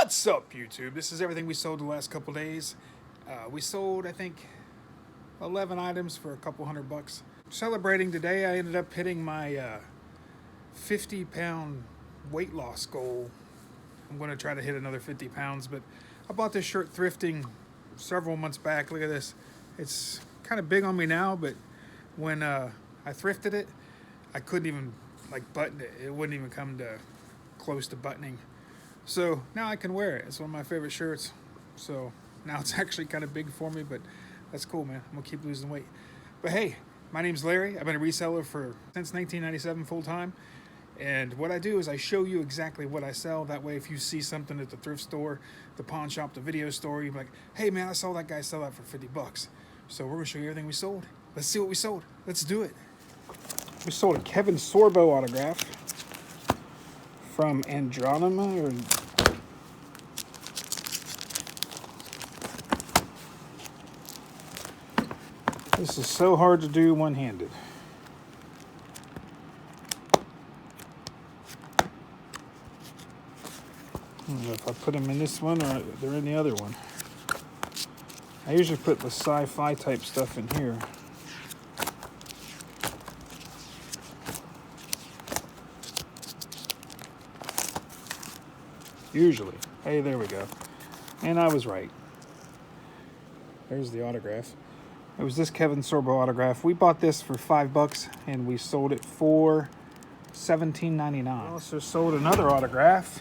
What's up, YouTube? This is everything we sold the last couple days. We sold, I think, 11 items for a couple $100. Celebrating today, I ended up hitting my 50-pound weight loss goal. I'm going to try to hit another 50 pounds, but I bought this shirt thrifting several months back. Look at this. It's kind of big on me now, but when I thrifted it, I couldn't even button it. It wouldn't even come to close to buttoning. So now I can wear it. It's one of my favorite shirts. So now it's actually kind of big for me, but that's cool, man. I'm gonna keep losing weight. But hey, my name's Larry. I've been a reseller since 1997 full time. And what I do is I show you exactly what I sell. That way, if you see something at the thrift store, the pawn shop, the video store, you're like, hey man, I saw that guy sell that for 50 bucks. So we're gonna show you everything we sold. Let's see what we sold. Let's do it. We sold a Kevin Sorbo autograph from Andronima, or this is so hard to do one-handed. I don't know if I put them in this one or they're in the other one. I usually put the sci-fi type stuff in here. Usually. Hey, there we go. And I was right. There's the autograph. It was this Kevin Sorbo autograph. We bought this for $5 and we sold it for $17.99. I also sold another autograph.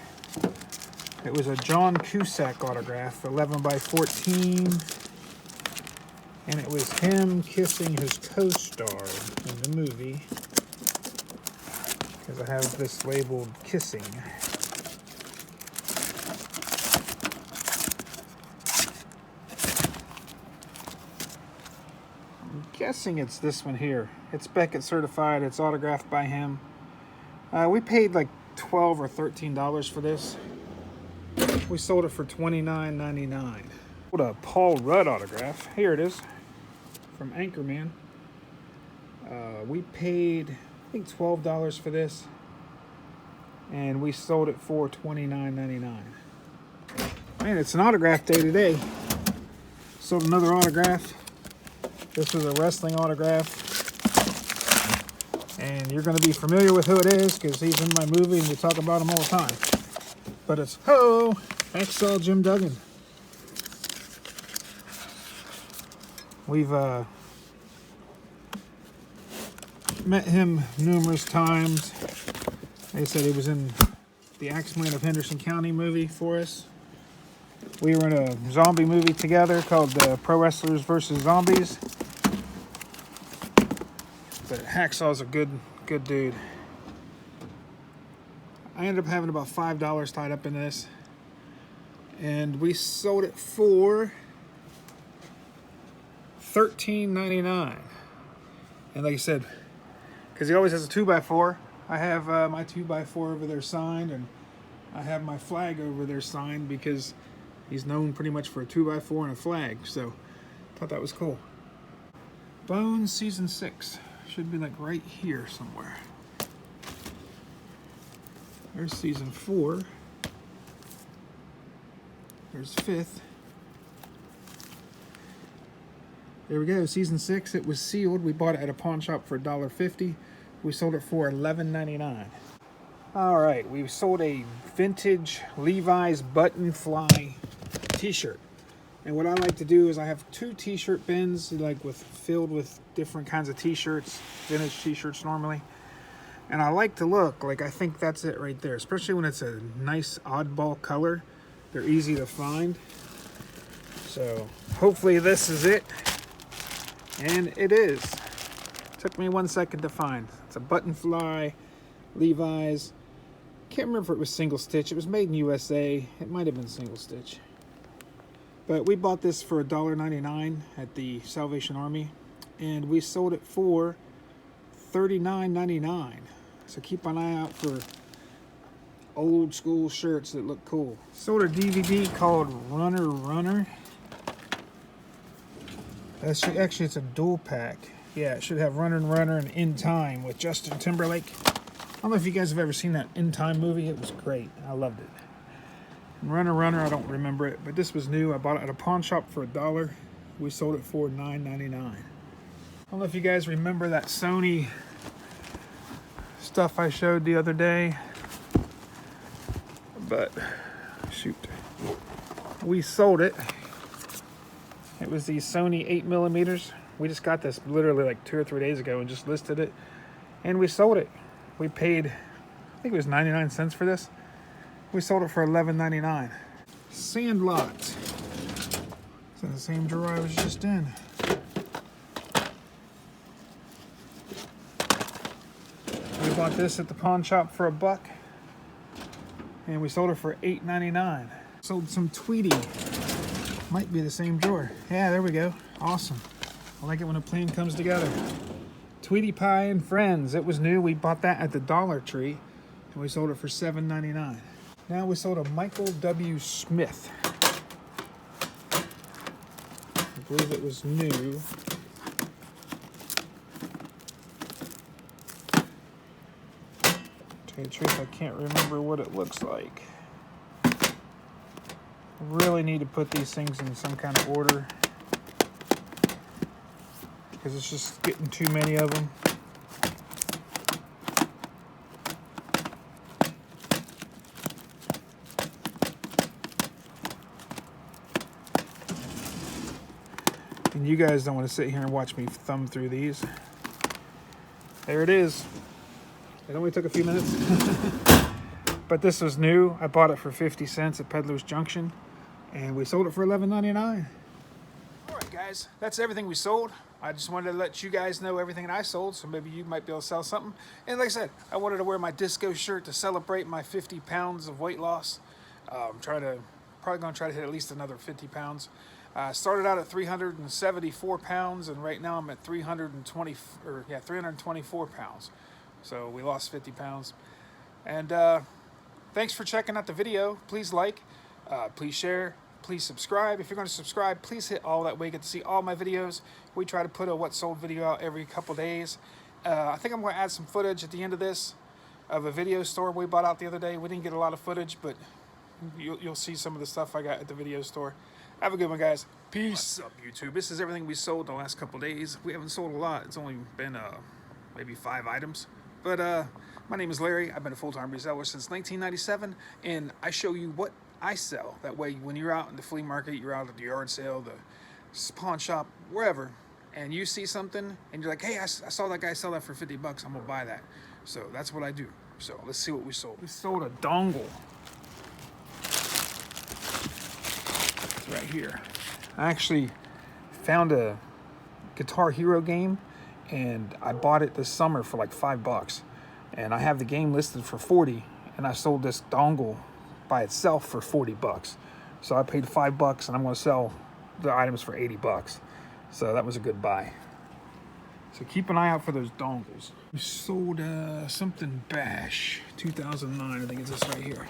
It was a John Cusack autograph, 11 by 14. And it was him kissing his co-star in the movie. Because I have this labeled kissing. Guessing it's this one here. It's Beckett certified. It's autographed by him. We paid like $12 or $13 for this. We sold it for $29.99. What a Paul Rudd autograph. Here it is from Anchorman. We paid, I think, $12 for this, and we sold it for $29.99. Man, it's an autograph day today. Sold another autograph. This was a wrestling autograph, and you're going to be familiar with who it is because he's in my movie and we talk about him all the time. But it's Hacksaw Jim Duggan. We've met him numerous times. Like I said, he was in the Axeman of Henderson County movie for us. We were in a zombie movie together called Pro Wrestlers vs. Zombies. But Hacksaw's a good dude. I ended up having about $5 tied up in this. And we sold it for $13.99. And like I said, because he always has a 2x4, I have my 2x4 over there signed, and I have my flag over there signed because he's known pretty much for a 2x4 and a flag. So I thought that was cool. Bones Season 6. Should be like right here somewhere. There's Season 4. There's 5th. There we go, Season 6. It was sealed. We bought it at a pawn shop for $1.50. We sold it for $11.99. All right, we sold a vintage Levi's button fly t-shirt. And what I like to do is I have 2 t-shirt bins filled with different kinds of t-shirts, vintage t-shirts normally. And I like to look like I think that's it right there, especially when it's a nice oddball color. They're easy to find. So hopefully this is it. And it is. Took me 1 second to find. It's a button fly, Levi's. Can't remember if it was single stitch. It was made in USA. It might have been single stitch. But we bought this for $1.99 at the Salvation Army, and we sold it for $39.99. So keep an eye out for old school shirts that look cool. Sold a DVD called Runner. Actually, it's a dual pack. Yeah, it should have Runner and In Time with Justin Timberlake. I don't know if you guys have ever seen that In Time movie. It was great. I loved it. Runner, I don't remember it, but this was new. I bought it at a pawn shop for $1. We sold it for $9.99. I don't know if you guys remember that Sony stuff I showed the other day, but shoot, we sold it. It was the Sony 8mm. We just got this literally like 2 or 3 days ago and just listed it, and we sold it. We paid, I think it was 99 cents for this. We sold it for $11.99. Sandlot. It's in the same drawer I was just in. We bought this at the pawn shop for $1, and we sold it for $8.99. Sold some Tweety. Might be the same drawer. Yeah, there we go. Awesome. I like it when a plan comes together. Tweety Pie and Friends. It was new. We bought that at the Dollar Tree, and we sold it for $7.99. Now we sold a Michael W. Smith. I believe it was new. To tell you the truth, I can't remember what it looks like. Really need to put these things in some kind of order because it's just getting too many of them. And you guys don't want to sit here and watch me thumb through these. There it is. It only took a few minutes. But this was new. I bought it for 50 cents at Peddler's Junction, and we sold it for $11.99. All right, guys, that's everything we sold. I just wanted to let you guys know everything that I sold, so maybe you might be able to sell something. And like I said, I wanted to wear my disco shirt to celebrate my 50 pounds of weight loss. I'm probably going to try to hit at least another 50 pounds. Started out at 374 pounds, and right now I'm at 324 pounds. So we lost 50 pounds. And thanks for checking out the video. Please like, please share, please subscribe. If you're going to subscribe, please hit all. That way you get to see all my videos. We try to put a what sold video out every couple days. I think I'm going to add some footage at the end of this of a video store we bought out the other day. We didn't get a lot of footage, but you'll see some of the stuff I got at the video store. Have a good one, guys. Peace. What's up, YouTube? This is everything we sold the last couple days. We haven't sold a lot. It's only been maybe 5 items. But my name is Larry. I've been a full-time reseller since 1997, and I show you what I sell. That way, when you're out in the flea market, you're out at the yard sale, the pawn shop, wherever, and you see something, and you're like, hey, I saw that guy sell that for 50 bucks. I'm going to buy that. So that's what I do. So let's see what we sold. We sold a dongle. It's right here. I actually found a Guitar Hero game, and I bought it this summer for like $5, and I have the game listed for 40, and I sold this dongle by itself for 40 bucks. So I paid $5, and I'm going to sell the items for 80 bucks. So that was a good buy. So keep an eye out for those dongles. We sold something Bash 2009. I think it's this right here.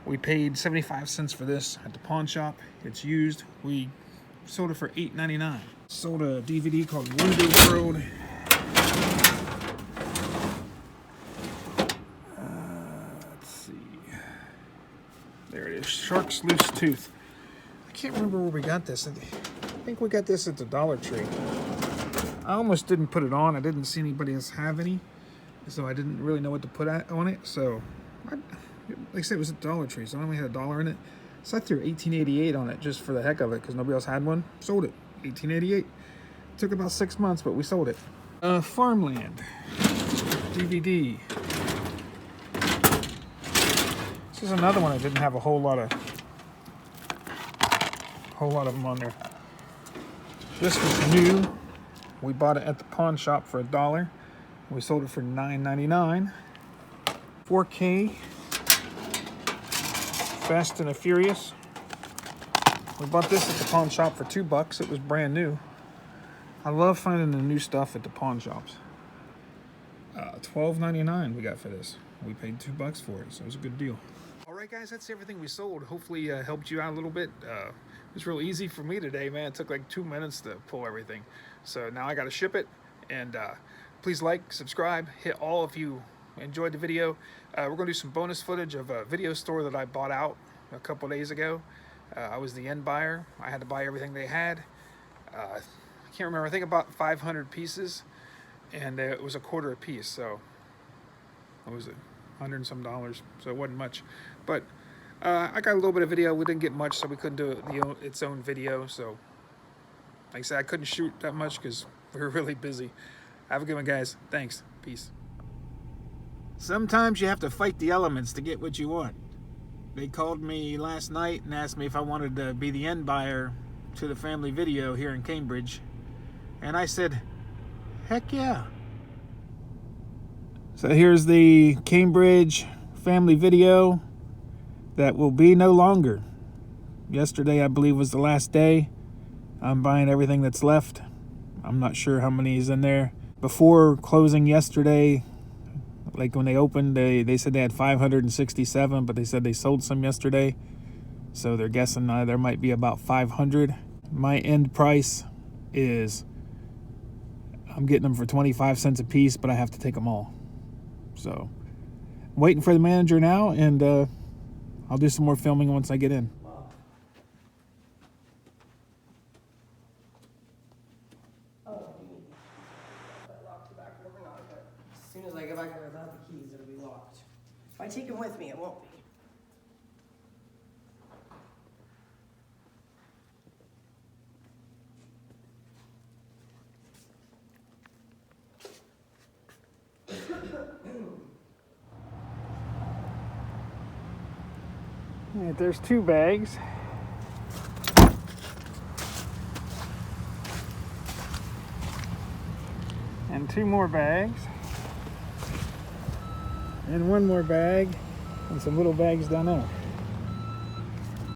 We paid 75 cents for this at the pawn shop. It's used. We sold it for $8.99. Sold a DVD called Wonder World. Let's see. There it is. Shark's Loose Tooth. I can't remember where we got this. I think we got this at the Dollar Tree. I almost didn't put it on. I didn't see anybody else have any, so I didn't really know what to put on it. So, like I said, it was at Dollar Tree, so I only had $1 in it. So I threw $18.88 on it just for the heck of it because nobody else had one. Sold it. $18.88. Took about 6 months, but we sold it. Farmland DVD. This is another one I didn't have a whole lot of them on there. This was new. We bought it at the pawn shop for $1. We sold it for $9.99. 4K Fast and the Furious. We bought this at the pawn shop for $2. It was brand new. I love finding the new stuff at the pawn shops. $12.99 we got for this. We paid $2 for it, so it was a good deal. All right, guys, that's everything we sold. Hopefully helped you out a little bit. It was real easy for me today, man. It took like 2 minutes to pull everything. So now I got to ship it. And please like, subscribe, hit all if you enjoyed the video. We're going to do some bonus footage of a video store that I bought out a couple days ago. I was the end buyer. I had to buy everything they had. I can't remember. I think about 500 pieces, and it was $0.25 a piece. So what was it? $100 and some, so it wasn't much. But I got a little bit of video. We didn't get much, so we couldn't do its own video. So like I said, I couldn't shoot that much because we were really busy. Have a good one, guys. Thanks. Peace. Sometimes you have to fight the elements to get what you want. They called me last night and asked me if I wanted to be the end buyer to the family video here in Cambridge. And I said, heck yeah. So here's the Cambridge family video that will be no longer. Yesterday, I believe, was the last day. I'm buying everything that's left. I'm not sure how many is in there. Before closing yesterday, like when they opened, they said they had 567, but they said they sold some yesterday. So they're guessing there might be about 500. My end price is, I'm getting them for 25 cents a piece, but I have to take them all. So I'm waiting for the manager now, and I'll do some more filming once I get in. As soon as I get back there without the keys, it'll be locked. If I take them with me, it won't be. Right, there's 2 bags. And 2 more bags. And 1 more bag. And some little bags down there.